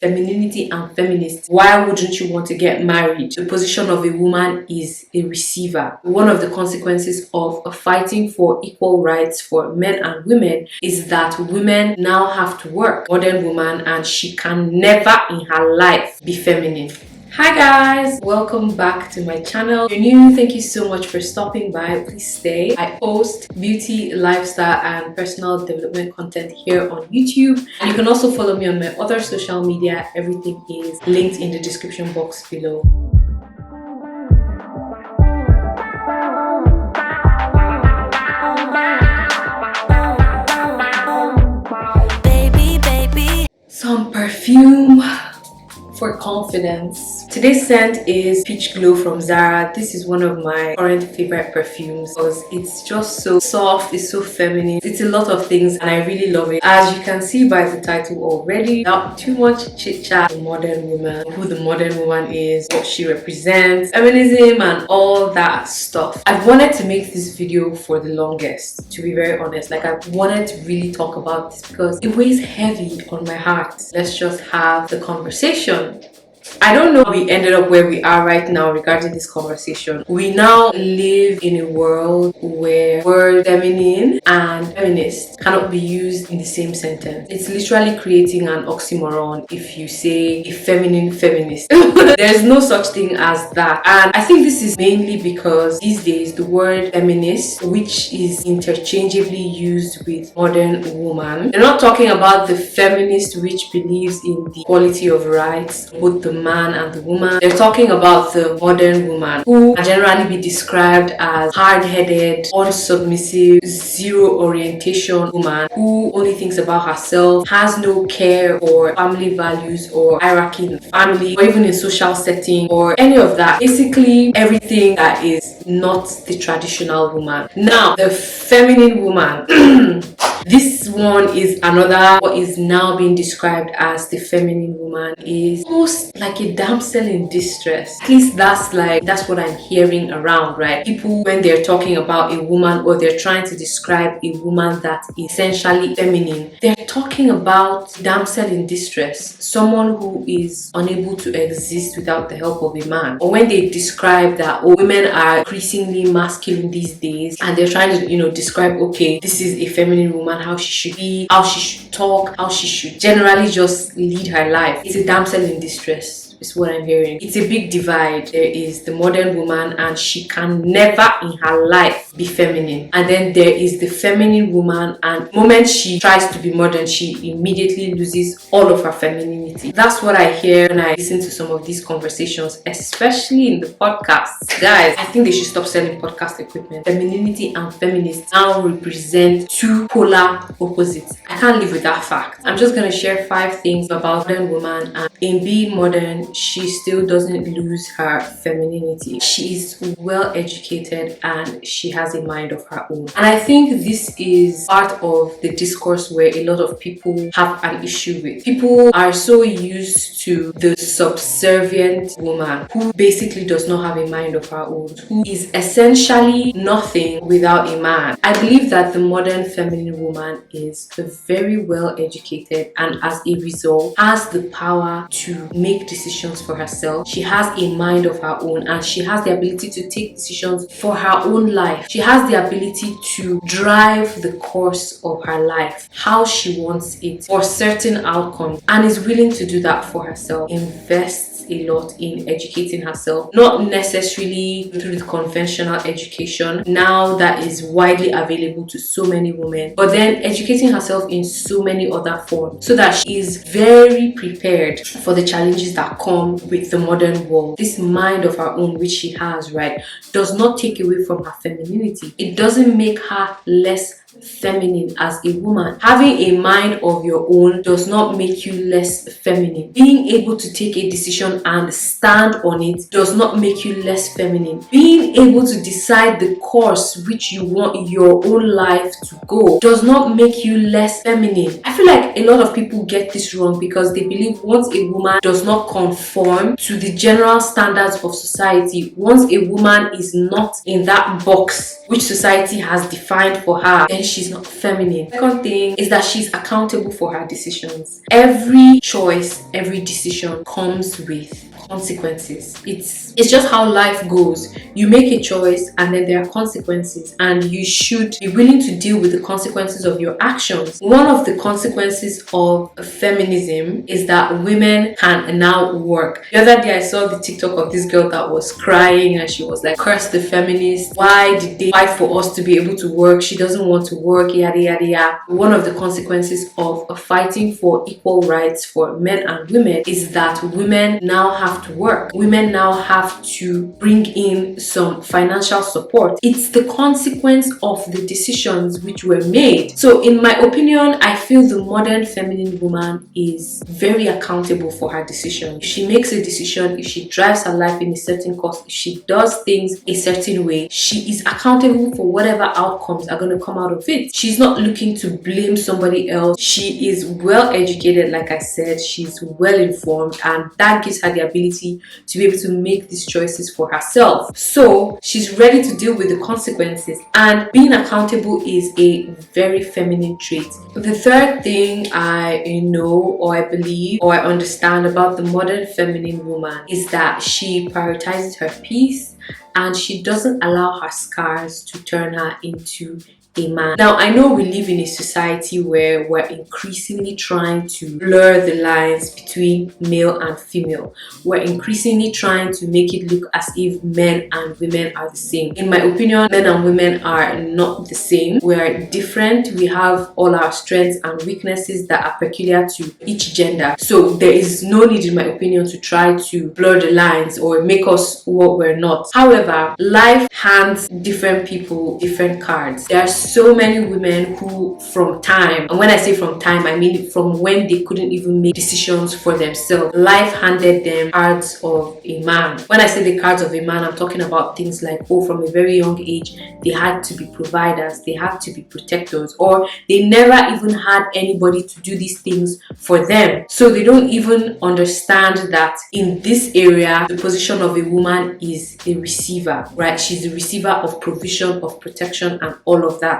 femininity and feminists. Why wouldn't you want to get married? The position of a woman is a receiver. One of the consequences of fighting for equal rights for men and women is that women now have to work. Modern woman, and she can never in her life be feminine. Hi guys, welcome back to my channel. If you're new, thank you so much for stopping by. Please stay. I post beauty, lifestyle and personal development content here on YouTube, and you can also follow me on my other social media. Everything is linked in the description box below. Some perfume for confidence. Today's scent is Peach Glow from Zara. This is one of my current favorite perfumes because it's just so soft, it's so feminine, it's a lot of things and I really love it. As you can see by the title already, without too much chit chat, the modern woman, who the modern woman is, what she represents, feminism and all that stuff. I've wanted to make this video for the longest, to be very honest. Like, I wanted to really talk about this because it weighs heavy on my heart. Let's just have the conversation. I don't know how we ended up where we are right now regarding this conversation. We now live in a world where word feminine and feminist cannot be used in the same sentence. It's literally creating an oxymoron if you say a feminine feminist. There's no such thing as that. And I think this is mainly because these days the word feminist, which is interchangeably used with modern woman, they're not talking about the feminist which believes in the equality of rights, both the man and the woman. They're talking about the modern woman, who can generally be described as hard-headed, unsubmissive, zero orientation woman who only thinks about herself, has no care for family values or hierarchy in the family or even in social setting or any of that. Basically everything that is not the traditional woman. Now the feminine woman this one is another, what is now being described as the feminine woman is almost like a damsel in distress. At least that's what I'm hearing around, right? People, when they're talking about a woman or they're trying to describe a woman that is essentially feminine, they're talking about damsel in distress, someone who is unable to exist without the help of a man. Or when they describe that women are increasingly masculine these days and they're trying to, describe, okay, this is a feminine woman, how she should be, how she should talk, how she should generally just lead her life. It's a damsel in distress is what I'm hearing. It's a big divide. There is the modern woman and she can never in her life be feminine. And then there is the feminine woman, and the moment she tries to be modern, she immediately loses all of her femininity. That's what I hear when I listen to some of these conversations, especially in the podcasts. Guys, I think they should stop selling podcast equipment. Femininity and feminists now represent two polar opposites. I can't live with that fact. I'm just going to share 5 things about modern woman, and in being modern, she still doesn't lose her femininity. She is well educated and she has a mind of her own. And I think this is part of the discourse where a lot of people have an issue with. People are so used to the subservient woman who basically does not have a mind of her own, who is essentially nothing without a man. I believe that the modern feminine woman is very well educated and as a result has the power to make decisions for herself. She has a mind of her own and she has the ability to take decisions for her own life. She has the ability to drive the course of her life how she wants it for certain outcomes, and is willing to do that for herself. Invests a lot in educating herself, not necessarily through the conventional education now that is widely available to so many women, but then educating herself in so many other forms so that she is very prepared for the challenges that come with the modern world. This mind of her own which she has, right, does not take away from her femininity. It doesn't make her less feminine as a woman. Having a mind of your own does not make you less feminine. Being able to take a decision and stand on it does not make you less feminine. Being able to decide the course which you want your own life to go does not make you less feminine. I feel like a lot of people get this wrong because they believe once a woman does not conform to the general standards of society, once a woman is not in that box which society has defined for her, then then she's not feminine. Second thing is that she's accountable for her decisions. Every choice, every decision comes with consequences. It's just how life goes. You make a choice and then there are consequences, and you should be willing to deal with the consequences of your actions. One of the consequences of feminism is that women can now work. The other day I saw the TikTok of this girl that was crying and she was like, curse the feminists, why did they fight for us to be able to work? She doesn't want to work, yada yada yada. One of the consequences of fighting for equal rights for men and women is that women now have to work. Women now have to bring in some financial support. It's the consequence of the decisions which were made. So in my opinion, I feel the modern feminine woman is very accountable for her decisions. If she makes a decision, if she drives her life in a certain course, if she does things a certain way, she is accountable for whatever outcomes are going to come out of it. She's not looking to blame somebody else. She is well educated, like I said, she's well informed, and that gives her the ability to be able to make these choices for herself. So she's ready to deal with the consequences, and being accountable is a very feminine trait. The third thing I know, or I believe, or I understand about the modern feminine woman is that she prioritizes her peace and she doesn't allow her scars to turn her into a man. Now, I know we live in a society where we're increasingly trying to blur the lines between male and female. We're increasingly trying to make it look as if men and women are the same. In my opinion, men and women are not the same. We're different. We have all our strengths and weaknesses that are peculiar to each gender. So there is no need, in my opinion, to try to blur the lines or make us what we're not. However, life hands different people different cards. There are so many women who from time, and when I say from time, I mean from when they couldn't even make decisions for themselves, life handed them cards of a man. When I say the cards of a man, I'm talking about things like, oh, from a very young age they had to be providers, they had to be protectors, or they never even had anybody to do these things for them. So they don't even understand that in this area the position of a woman is a receiver, right? She's a receiver of provision, of protection, and all of that.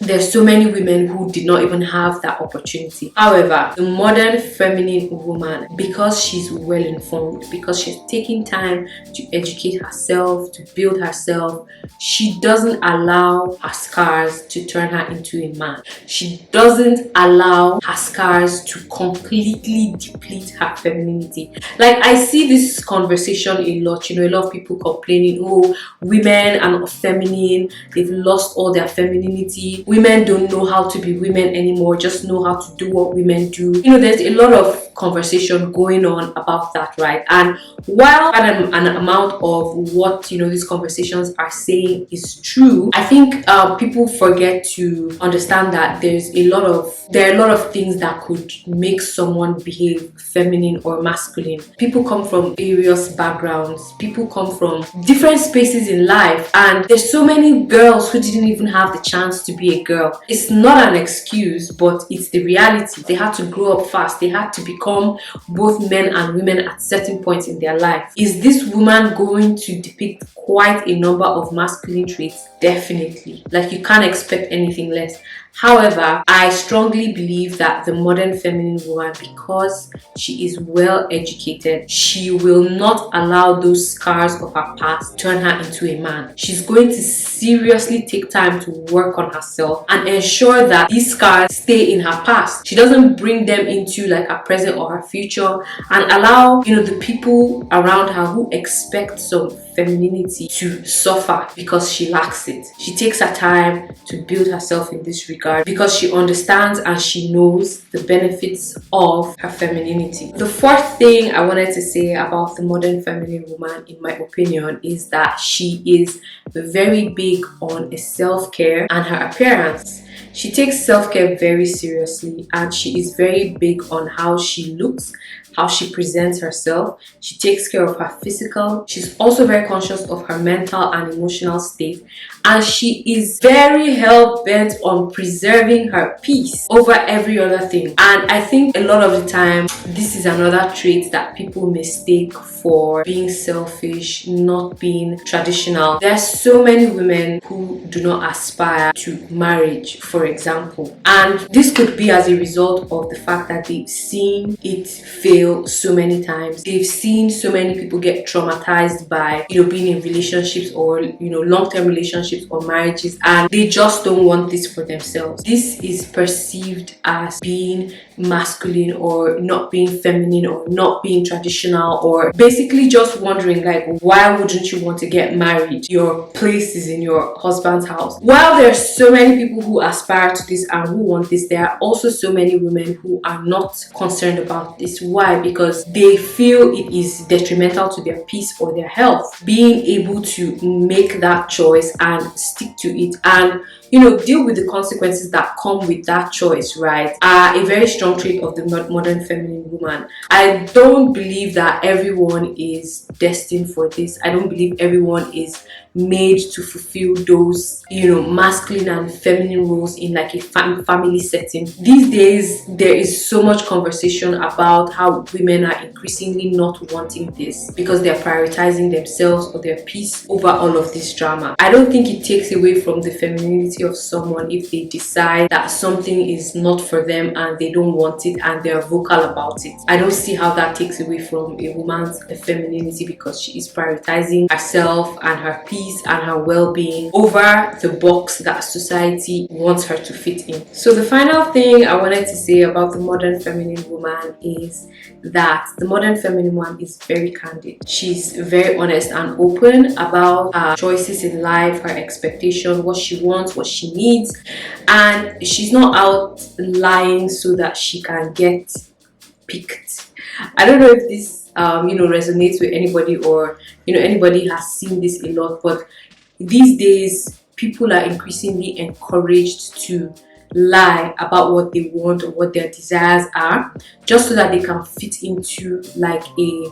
There's so many women who did not even have that opportunity. However, the modern feminine woman, because she's well informed, because she's taking time to educate herself, to build herself, she doesn't allow her scars to turn her into a man. She doesn't allow her scars to completely deplete her femininity. Like, I see this conversation a lot, a lot of people complaining, oh, women are not feminine, they've lost all their femininity, women don't know how to be women anymore, just know how to do what women do. There's a lot of conversation going on about that, right? And while an amount of what these conversations are saying is true, I think people forget to understand that there are a lot of things that could make someone behave feminine or masculine. People come from various backgrounds, people come from different spaces in life, and there's so many girls who didn't even have the chance to be a girl. It's not an excuse, but it's the reality. They had to grow up fast, they had to become both men and women at certain points in their life. Is this woman going to depict quite a number of masculine traits? Definitely. Like, you can't expect anything less. However, I strongly believe that the modern feminine woman, because she is well educated, she will not allow those scars of her past turn her into a man. She's going to seriously take time to work on herself and ensure that these scars stay in her past. She doesn't bring them into like her present or her future, and allow the people around her who expect some femininity to suffer because she lacks it. She takes her time to build herself in this regard because she understands and she knows the benefits of her femininity. The fourth thing I wanted to say about the modern feminine woman, in my opinion, is that she is very big on self-care and her appearance. She takes self-care very seriously, and she is very big on how she looks, how she presents herself. She takes care of her physical. She's also very conscious of her mental and emotional state, and she is very hell-bent on preserving her peace over every other thing. And I think a lot of the time this is another trait that people mistake for being selfish, not being traditional. There are so many women who do not aspire to marriage, for example, and this could be as a result of the fact that they've seen it fail so many times. They've seen so many people get traumatized by, you know, being in relationships or, you know, long-term relationships or marriages, and they just don't want this for themselves. This is perceived as being masculine or not being feminine or not being traditional, or basically just wondering, like, why wouldn't you want to get married? Your place is in your husband's house. While there are so many people who aspire to this and who want this, there are also so many women who are not concerned about this. Why? Because they feel it is detrimental to their peace or their health. Being able to make that choice and stick to it and, you know, deal with the consequences that come with that choice, right, are a very strong trait of the modern feminine woman. I don't believe that everyone is destined for this. I don't believe everyone is made to fulfill those, you know, masculine and feminine roles in like a family setting. These days there is so much conversation about how women are increasingly not wanting this because they're prioritizing themselves or their peace over all of this drama. I don't think it takes away from the femininity of someone if they decide that something is not for them and they don't want it and they're vocal about it. I don't see how that takes away from a woman's femininity because she is prioritizing herself and her peace and her well-being over the box that society wants her to fit in. So the final thing I wanted to say about the modern feminine woman is that the modern feminine woman is very candid. She's very honest and open about her choices in life, her expectations, what she wants, what she needs, and she's not out lying so that she can get picked. I don't know if this you know, resonates with anybody, or, you know, anybody has seen this a lot, but these days people are increasingly encouraged to lie about what they want or what their desires are, just so that they can fit into like a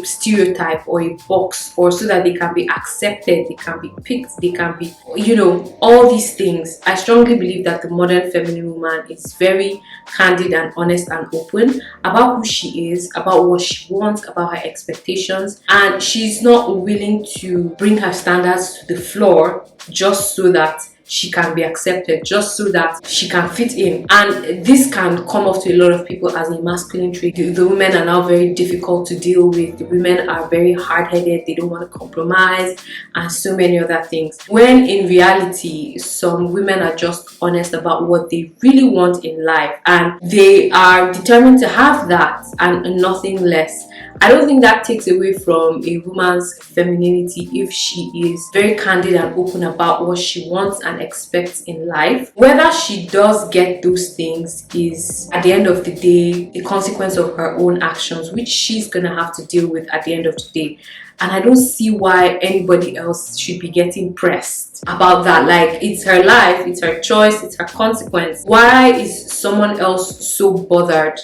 stereotype or a box, or so that they can be accepted, they can be picked, they can be, you know, all these things. I strongly believe that the modern feminine woman is very candid and honest and open about who she is, about what she wants, about her expectations, and she's not willing to bring her standards to the floor just so that she can be accepted, just so that she can fit in. And this can come off to a lot of people as a masculine trait. The women are now very difficult to deal with. The women are very hard-headed, they don't want to compromise, and so many other things. When in reality, some women are just honest about what they really want in life, and they are determined to have that and nothing less. I don't think that takes away from a woman's femininity if she is very candid and open about what she wants and expects in life. Whether she does get those things is, at the end of the day, a consequence of her own actions, which she's gonna have to deal with at the end of the day. And I don't see why anybody else should be getting pressed about that. Like, it's her life, it's her choice, it's her consequence. Why is someone else so bothered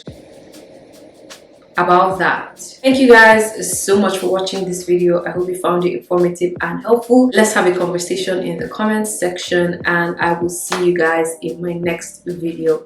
about that? Thank you guys so much for watching this video. I hope you found it informative and helpful. Let's have a conversation in the comments section, and I will see you guys in my next video.